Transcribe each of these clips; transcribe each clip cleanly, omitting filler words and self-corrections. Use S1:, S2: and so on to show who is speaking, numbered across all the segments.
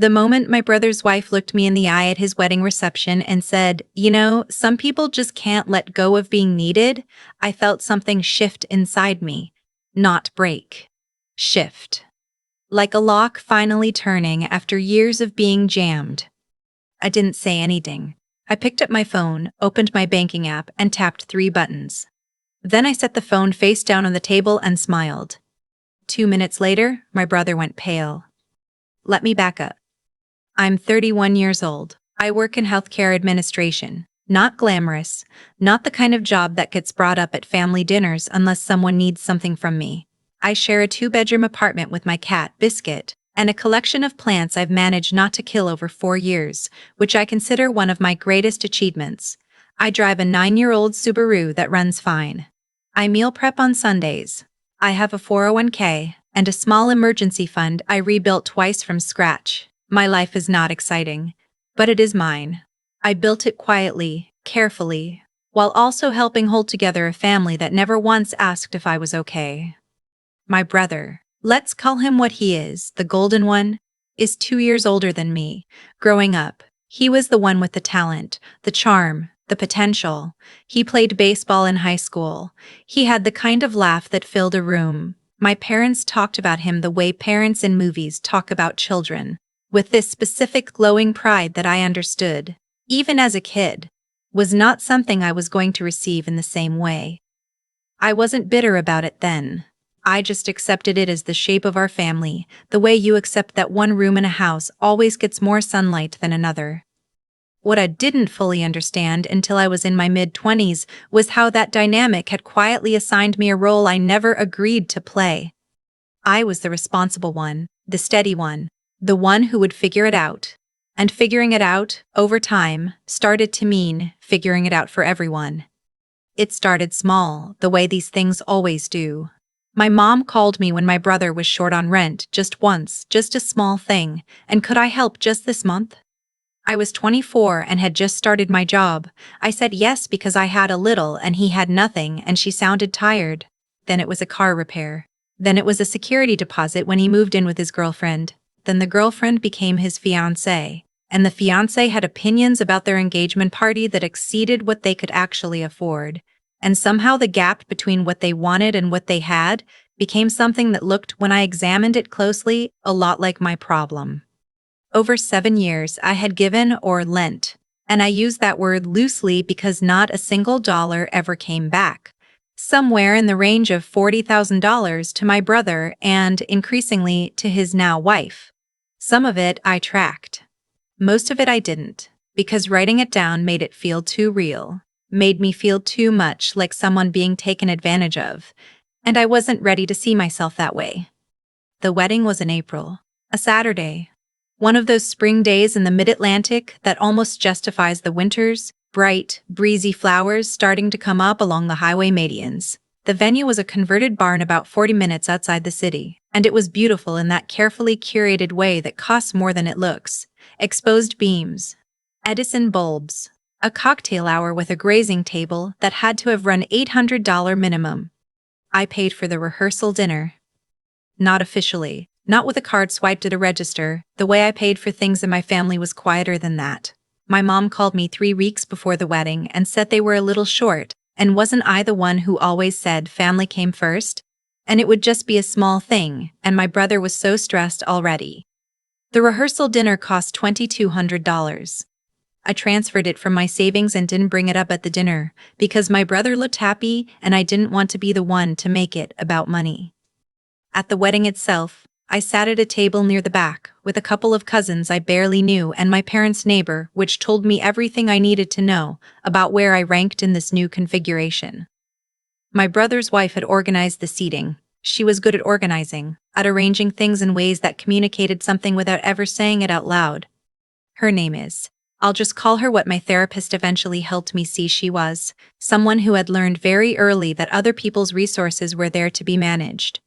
S1: The moment my brother's wife looked me in the eye at his wedding reception and said, some people just can't let go of being needed, I felt something shift inside me. Not break. Shift. Like a lock finally turning after years of being jammed. I didn't say anything. I picked up my phone, opened my banking app, and tapped 3 buttons. Then I set the phone face down on the table and smiled. 2 minutes later, my brother went pale. Let me back up. I'm 31 years old. I work in healthcare administration. Not glamorous, not the kind of job that gets brought up at family dinners unless someone needs something from me. I share a 2-bedroom apartment with my cat, Biscuit, and a collection of plants I've managed not to kill over 4 years, which I consider one of my greatest achievements. I drive a 9-year-old Subaru that runs fine. I meal prep on Sundays. I have a 401k and a small emergency fund I rebuilt twice from scratch. My life is not exciting, but it is mine. I built it quietly, carefully, while also helping hold together a family that never once asked if I was okay. My brother, let's call him what he is, the golden one, is 2 years older than me. Growing up, he was the one with the talent, the charm, the potential. He played baseball in high school. He had the kind of laugh that filled a room. My parents talked about him the way parents in movies talk about children, with this specific glowing pride that I understood, even as a kid, was not something I was going to receive in the same way. I wasn't bitter about it then. I just accepted it as the shape of our family, the way you accept that one room in a house always gets more sunlight than another. What I didn't fully understand until I was in my mid-20s was how that dynamic had quietly assigned me a role I never agreed to play. I was the responsible one, the steady one, the one who would figure it out. And figuring it out, over time, started to mean figuring it out for everyone. It started small, the way these things always do. My mom called me when my brother was short on rent just once, just a small thing, and could I help just this month? I was 24 and had just started my job. I said yes because I had a little and he had nothing, and she sounded tired. Then it was a car repair. Then it was a security deposit when he moved in with his girlfriend. Then the girlfriend became his fiancé, and the fiancé had opinions about their engagement party that exceeded what they could actually afford. And somehow the gap between what they wanted and what they had became something that looked, when I examined it closely, a lot like my problem. Over 7 years, I had given or lent, and I use that word loosely because not a single dollar ever came back. Somewhere in the range of $40,000 to my brother and, increasingly, to his now wife. Some of it I tracked. Most of it I didn't, because writing it down made it feel too real, made me feel too much like someone being taken advantage of, and I wasn't ready to see myself that way. The wedding was in April, a Saturday. One of those spring days in the mid-Atlantic that almost justifies the winters, bright, breezy flowers starting to come up along the highway medians. The venue was a converted barn about 40 minutes outside the city, and it was beautiful in that carefully curated way that costs more than it looks. Exposed beams, Edison bulbs, a cocktail hour with a grazing table that had to have run $800 minimum. I paid for the rehearsal dinner. Not officially, not with a card swiped at a register. The way I paid for things in my family was quieter than that. My mom called me 3 weeks before the wedding and said they were a little short, and wasn't I the one who always said family came first? And it would just be a small thing, and my brother was so stressed already. The rehearsal dinner cost $2,200. I transferred it from my savings and didn't bring it up at the dinner, because my brother looked happy and I didn't want to be the one to make it about money. At the wedding itself, I sat at a table near the back, with a couple of cousins I barely knew and my parents' neighbor, which told me everything I needed to know about where I ranked in this new configuration. My brother's wife had organized the seating. She was good at organizing, at arranging things in ways that communicated something without ever saying it out loud. Her name is, I'll just call her what my therapist eventually helped me see she was, someone who had learned very early that other people's resources were there to be managed.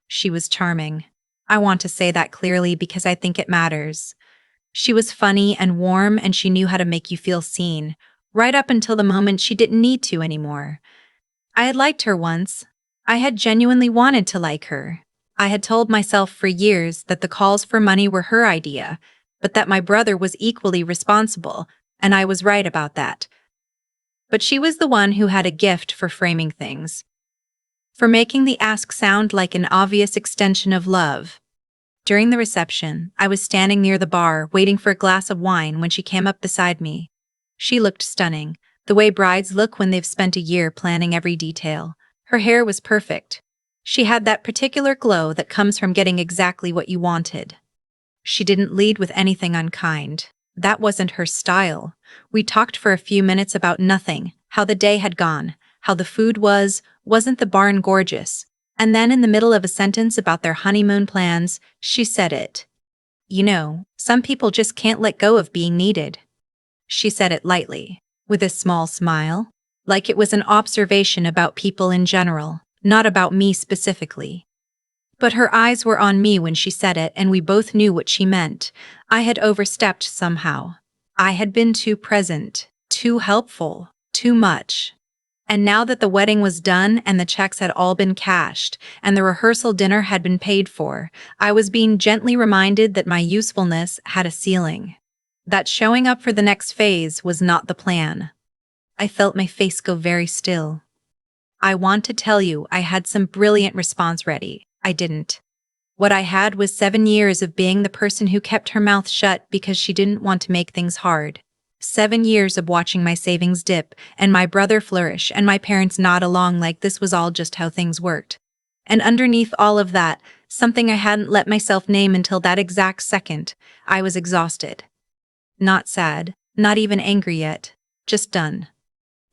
S1: She was charming. I want to say that clearly because I think it matters. She was funny and warm, and she knew how to make you feel seen, right up until the moment she didn't need to anymore. I had liked her once. I had genuinely wanted to like her. I had told myself for years that the calls for money were her idea, but that my brother was equally responsible, and I was right about that. But she was the one who had a gift for framing things, for making the ask sound like an obvious extension of love. During the reception, I was standing near the bar waiting for a glass of wine when she came up beside me. She looked stunning, the way brides look when they've spent a year planning every detail. Her hair was perfect. She had that particular glow that comes from getting exactly what you wanted. She didn't lead with anything unkind. That wasn't her style. We talked for a few minutes about nothing, how the day had gone, how the food wasn't the barn gorgeous? And then in the middle of a sentence about their honeymoon plans, she said it. You know, some people just can't let go of being needed. She said it lightly, with a small smile, like it was an observation about people in general, not about me specifically. But her eyes were on me when she said it, and we both knew what she meant. I had overstepped somehow. I had been too present, too helpful, too much. And now that the wedding was done and the checks had all been cashed and the rehearsal dinner had been paid for, I was being gently reminded that my usefulness had a ceiling. That showing up for the next phase was not the plan. I felt my face go very still. I want to tell you I had some brilliant response ready. I didn't. What I had was 7 years of being the person who kept her mouth shut because she didn't want to make things hard. 7 years of watching my savings dip, and my brother flourish, and my parents nod along like this was all just how things worked. And underneath all of that, something I hadn't let myself name until that exact second, I was exhausted. Not sad, not even angry yet, just done.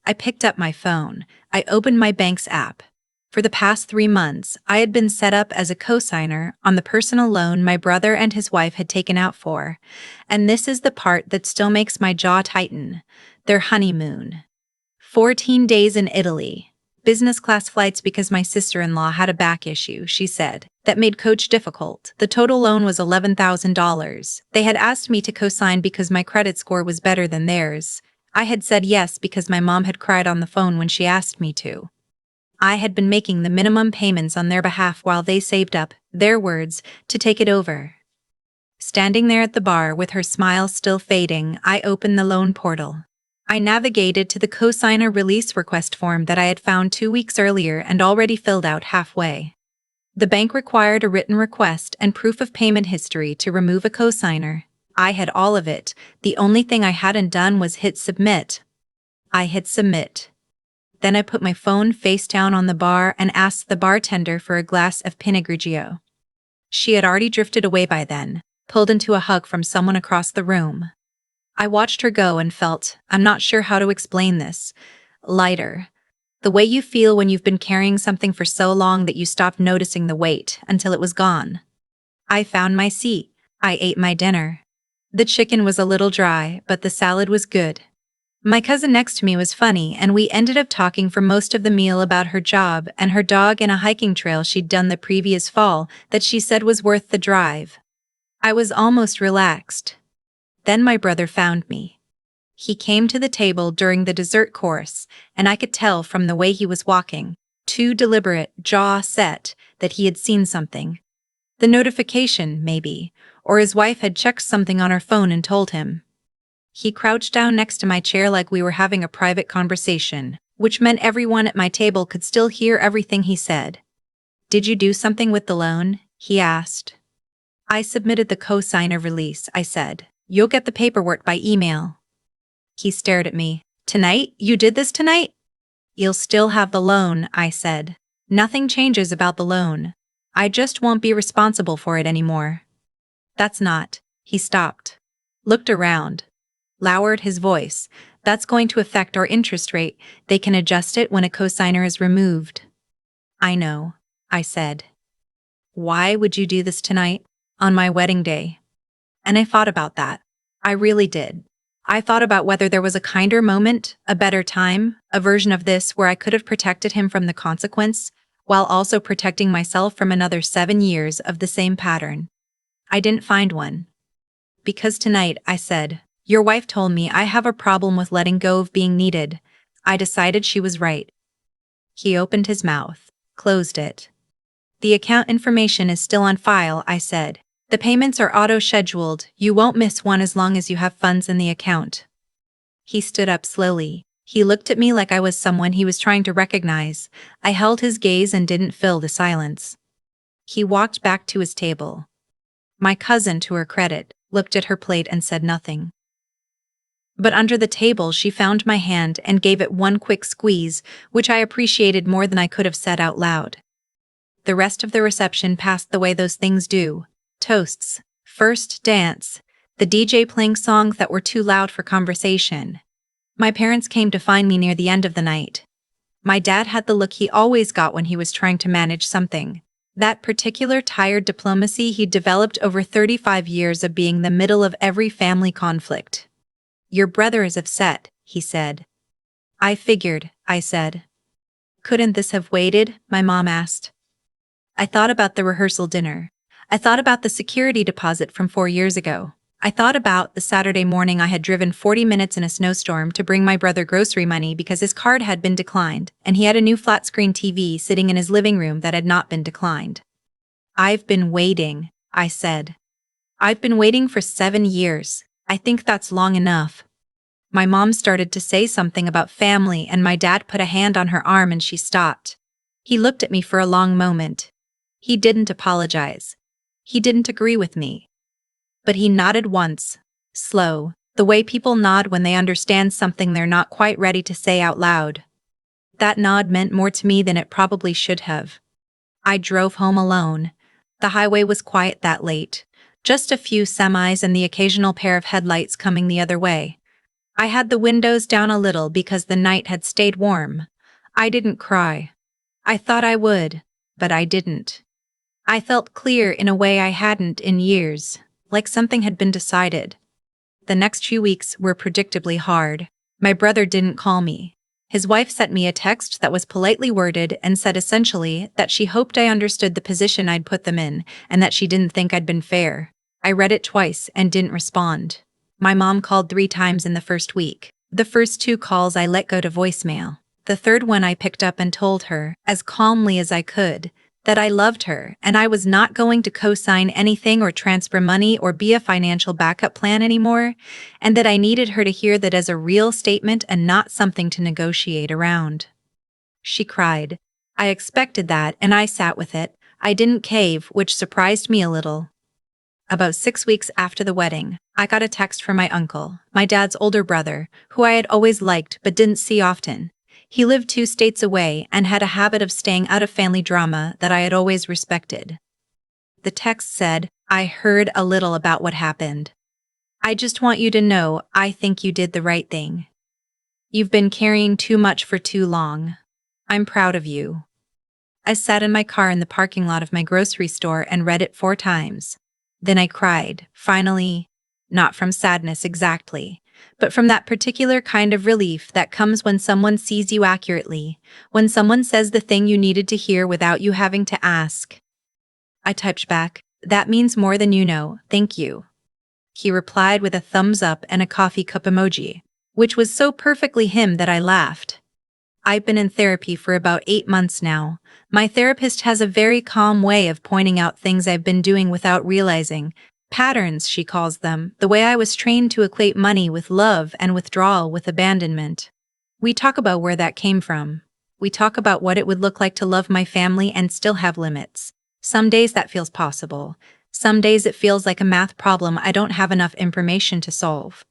S1: I picked up my phone. I opened my bank's app. For the past 3 months, I had been set up as a co-signer on the personal loan my brother and his wife had taken out for. And this is the part that still makes my jaw tighten. Their honeymoon. 14 days in Italy. Business class flights because my sister-in-law had a back issue, she said, that made coach difficult. The total loan was $11,000. They had asked me to co-sign because my credit score was better than theirs. I had said yes because my mom had cried on the phone when she asked me to. I had been making the minimum payments on their behalf while they saved up, their words, to take it over. Standing there at the bar with her smile still fading, I opened the loan portal. I navigated to the co-signer release request form that I had found 2 weeks earlier and already filled out halfway. The bank required a written request and proof of payment history to remove a co-signer. I had all of it. The only thing I hadn't done was hit submit. I hit submit. Then I put my phone face down on the bar and asked the bartender for a glass of Pinot Grigio. She had already drifted away by then, pulled into a hug from someone across the room. I watched her go and felt, I'm not sure how to explain this, lighter. The way you feel when you've been carrying something for so long that you stopped noticing the weight until it was gone. I found my seat. I ate my dinner. The chicken was a little dry, but the salad was good. My cousin next to me was funny, and we ended up talking for most of the meal about her job and her dog and a hiking trail she'd done the previous fall that she said was worth the drive. I was almost relaxed. Then my brother found me. He came to the table during the dessert course, and I could tell from the way he was walking, too deliberate, jaw set, that he had seen something. The notification, maybe, or his wife had checked something on her phone and told him. He crouched down next to my chair like we were having a private conversation, which meant everyone at my table could still hear everything he said. Did you do something with the loan? He asked. I submitted the co-signer release, I said. You'll get the paperwork by email. He stared at me. Tonight? You did this tonight? You'll still have the loan, I said. Nothing changes about the loan. I just won't be responsible for it anymore. That's not. He stopped. Looked around. Lowered his voice. That's going to affect our interest rate. They can adjust it when a cosigner is removed. I know, I said. Why would you do this tonight? On my wedding day? And I thought about that. I really did. I thought about whether there was a kinder moment, a better time, a version of this where I could have protected him from the consequence, while also protecting myself from another 7 years of the same pattern. I didn't find one. Because tonight, I said, your wife told me I have a problem with letting go of being needed. I decided she was right. He opened his mouth, closed it. The account information is still on file, I said. The payments are auto-scheduled, you won't miss one as long as you have funds in the account. He stood up slowly. He looked at me like I was someone he was trying to recognize. I held his gaze and didn't fill the silence. He walked back to his table. My cousin, to her credit, looked at her plate and said nothing. But under the table she found my hand and gave it one quick squeeze, which I appreciated more than I could have said out loud. The rest of the reception passed the way those things do. Toasts, first dance, the DJ playing songs that were too loud for conversation. My parents came to find me near the end of the night. My dad had the look he always got when he was trying to manage something. That particular tired diplomacy he'd developed over 35 years of being the middle of every family conflict. Your brother is upset, he said. I figured, I said. Couldn't this have waited? My mom asked. I thought about the rehearsal dinner. I thought about the security deposit from 4 years ago. I thought about the Saturday morning I had driven 40 minutes in a snowstorm to bring my brother grocery money because his card had been declined, and he had a new flat-screen TV sitting in his living room that had not been declined. I've been waiting, I said. I've been waiting for 7 years. I think that's long enough. My mom started to say something about family and my dad put a hand on her arm and she stopped. He looked at me for a long moment. He didn't apologize. He didn't agree with me. But he nodded once, slow, the way people nod when they understand something they're not quite ready to say out loud. That nod meant more to me than it probably should have. I drove home alone. The highway was quiet that late, just a few semis and the occasional pair of headlights coming the other way. I had the windows down a little because the night had stayed warm. I didn't cry. I thought I would, but I didn't. I felt clear in a way I hadn't in years. Like something had been decided. The next few weeks were predictably hard. My brother didn't call me. His wife sent me a text that was politely worded and said essentially that she hoped I understood the position I'd put them in and that she didn't think I'd been fair. I read it twice and didn't respond. My mom called 3 times in the first week. The first 2 calls I let go to voicemail. The third one I picked up and told her, as calmly as I could, that I loved her and I was not going to co-sign anything or transfer money or be a financial backup plan anymore, and that I needed her to hear that as a real statement and not something to negotiate around. She cried. I expected that and I sat with it. I didn't cave, which surprised me a little. About 6 weeks after the wedding, I got a text from my uncle, my dad's older brother, who I had always liked but didn't see often. He lived 2 states away and had a habit of staying out of family drama that I had always respected. The text said, I heard a little about what happened. I just want you to know I think you did the right thing. You've been carrying too much for too long. I'm proud of you. I sat in my car in the parking lot of my grocery store and read it 4 times. Then I cried, finally, not from sadness exactly, but from that particular kind of relief that comes when someone sees you accurately, when someone says the thing you needed to hear without you having to ask. I typed back, that means more than you know, thank you. He replied with a thumbs up and a coffee cup emoji, which was so perfectly him that I laughed. I've been in therapy for about 8 months now. My therapist has a very calm way of pointing out things I've been doing without realizing. Patterns, she calls them, the way I was trained to equate money with love and withdrawal with abandonment. We talk about where that came from. We talk about what it would look like to love my family and still have limits. Some days that feels possible. Some days it feels like a math problem I don't have enough information to solve.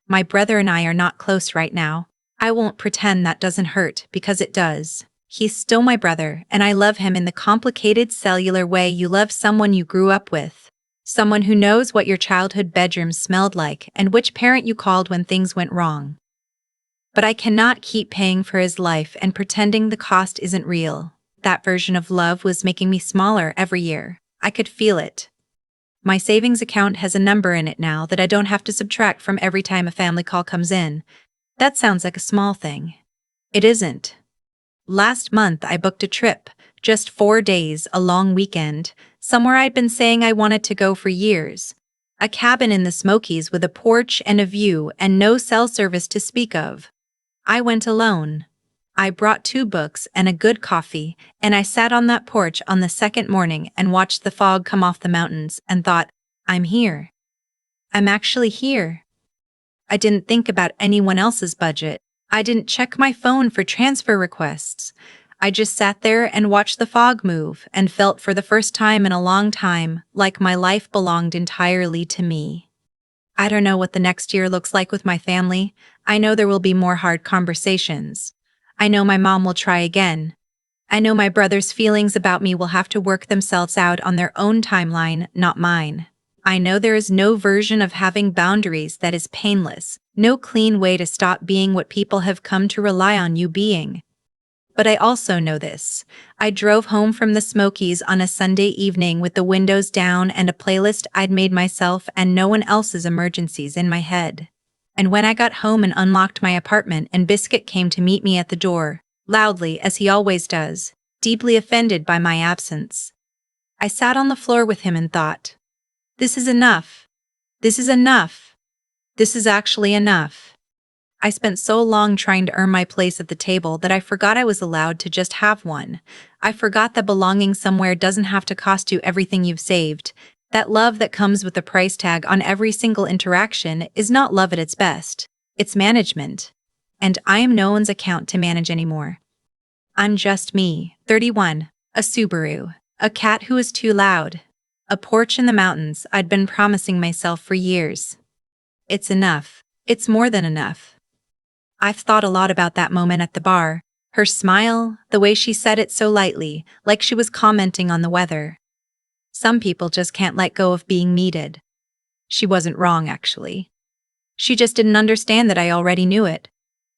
S1: My brother and I are not close right now. I won't pretend that doesn't hurt, because it does. He's still my brother, and I love him in the complicated cellular way you love someone you grew up with. Someone who knows what your childhood bedroom smelled like and which parent you called when things went wrong. But I cannot keep paying for his life and pretending the cost isn't real. That version of love was making me smaller every year. I could feel it. My savings account has a number in it now that I don't have to subtract from every time a family call comes in. That sounds like a small thing. It isn't. Last month I booked a trip, just 4 days, a long weekend, somewhere I'd been saying I wanted to go for years. A cabin in the Smokies with a porch and a view and no cell service to speak of. I went alone. I brought 2 books and a good coffee, and I sat on that porch on the second morning and watched the fog come off the mountains and thought, I'm here. I'm actually here. I didn't think about anyone else's budget. I didn't check my phone for transfer requests. I just sat there and watched the fog move and felt for the first time in a long time like my life belonged entirely to me. I don't know what the next year looks like with my family. I know there will be more hard conversations. I know my mom will try again. I know my brother's feelings about me will have to work themselves out on their own timeline, not mine. I know there is no version of having boundaries that is painless, no clean way to stop being what people have come to rely on you being. But I also know this. I drove home from the Smokies on a Sunday evening with the windows down and a playlist I'd made myself and no one else's emergencies in my head. And when I got home and unlocked my apartment and Biscuit came to meet me at the door, loudly as he always does, deeply offended by my absence, I sat on the floor with him and thought, this is enough. This is enough. This is actually enough. I spent so long trying to earn my place at the table that I forgot I was allowed to just have one. I forgot that belonging somewhere doesn't have to cost you everything you've saved. That love that comes with a price tag on every single interaction is not love at its best. It's management. And I am no one's account to manage anymore. I'm just me, 31, a Subaru, a cat who is too loud, a porch in the mountains I'd been promising myself for years. It's enough. It's more than enough. I've thought a lot about that moment at the bar, her smile, the way she said it so lightly, like she was commenting on the weather. Some people just can't let go of being needed. She wasn't wrong, actually. She just didn't understand that I already knew it.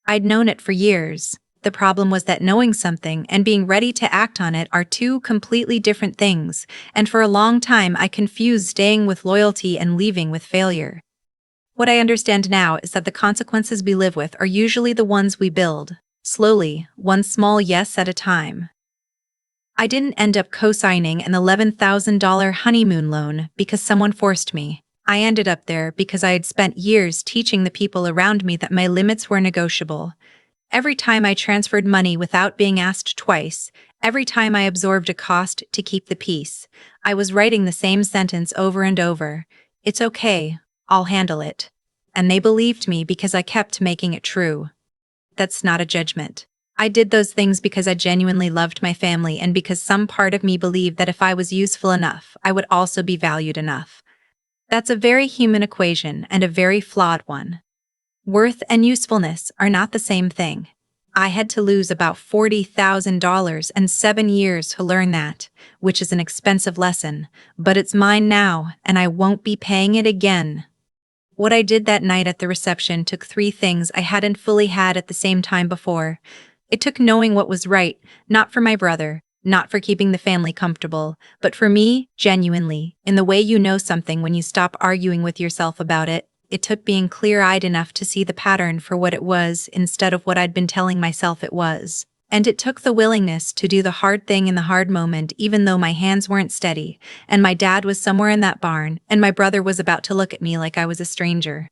S1: I'd known it for years. The problem was that knowing something and being ready to act on it are two completely different things, and for a long time I confused staying with loyalty and leaving with failure. What I understand now is that the consequences we live with are usually the ones we build, slowly, one small yes at a time. I didn't end up co-signing an $11,000 honeymoon loan because someone forced me. I ended up there because I had spent years teaching the people around me that my limits were negotiable. Every time I transferred money without being asked twice, every time I absorbed a cost to keep the peace, I was writing the same sentence over and over. It's okay. I'll handle it. And they believed me because I kept making it true. That's not a judgment. I did those things because I genuinely loved my family and because some part of me believed that if I was useful enough, I would also be valued enough. That's a very human equation and a very flawed one. Worth and usefulness are not the same thing. I had to lose about $40,000 and 7 years to learn that, which is an expensive lesson, but it's mine now and I won't be paying it again. What I did that night at the reception took 3 things I hadn't fully had at the same time before. It took knowing what was right, not for my brother, not for keeping the family comfortable, but for me, genuinely, in the way you know something when you stop arguing with yourself about it. It took being clear-eyed enough to see the pattern for what it was instead of what I'd been telling myself it was. And it took the willingness to do the hard thing in the hard moment even though my hands weren't steady, and my dad was somewhere in that barn, and my brother was about to look at me like I was a stranger.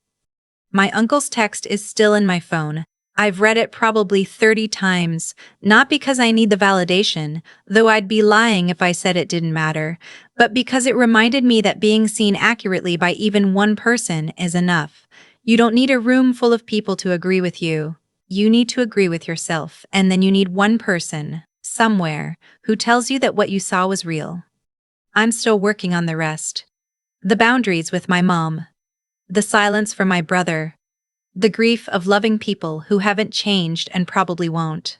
S1: My uncle's text is still in my phone. I've read it probably 30 times, not because I need the validation, though I'd be lying if I said it didn't matter, but because it reminded me that being seen accurately by even one person is enough. You don't need a room full of people to agree with you. You need to agree with yourself, and then you need one person, somewhere, who tells you that what you saw was real. I'm still working on the rest. The boundaries with my mom. The silence from my brother. The grief of loving people who haven't changed and probably won't.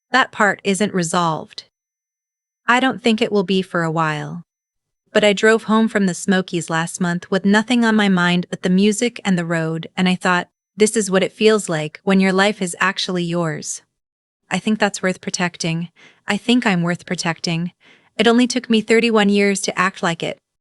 S1: That part isn't resolved. I don't think it will be for a while. But I drove home from the Smokies last month with nothing on my mind but the music and the road, and I thought, this is what it feels like when your life is actually yours. I think that's worth protecting. I think I'm worth protecting. It only took me 31 years to act like it,